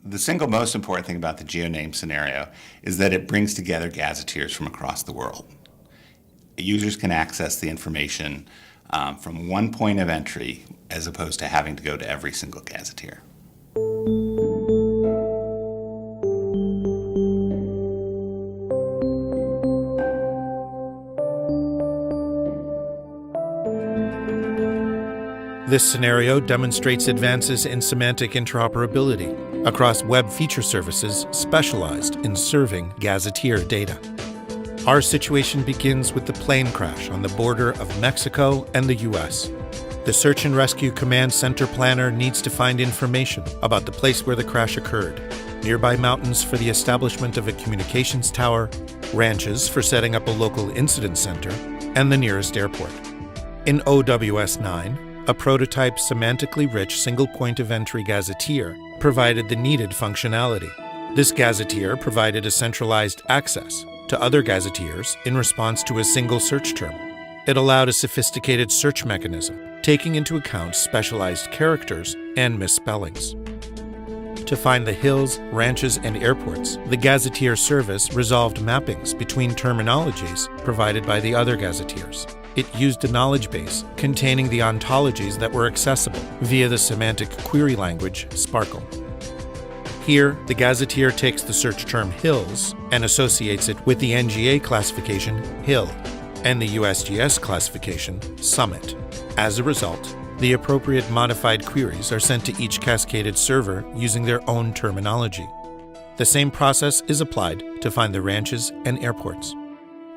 The single most important thing about the GeoName scenario is that it brings together gazetteers from across the world. Users can access the information from one point of entry as opposed to having to go to every single gazetteer. This scenario demonstrates advances in semantic interoperability across web feature services specialized in serving gazetteer data. Our situation begins with the plane crash on the border of Mexico and the US. The Search and Rescue Command Center planner needs to find information about the place where the crash occurred, nearby mountains for the establishment of a communications tower, ranches for setting up a local incident center, and the nearest airport. In OWS-9, a prototype semantically rich single point of entry gazetteer provided the needed functionality. This gazetteer provided a centralized access to other gazetteers in response to a single search term. It allowed a sophisticated search mechanism, taking into account specialized characters and misspellings. To find the hills, ranches, and airports, the gazetteer service resolved mappings between terminologies provided by the other gazetteers. It used a knowledge base containing the ontologies that were accessible via the semantic query language Sparkle. Here, the gazetteer takes the search term hills and associates it with the NGA classification hill and the USGS classification summit. As a result, the appropriate modified queries are sent to each cascaded server using their own terminology. The same process is applied to find the ranches and airports.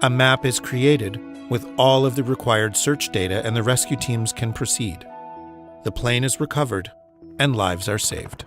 A map is created with all of the required search data, and the rescue teams can proceed. The plane is recovered and lives are saved.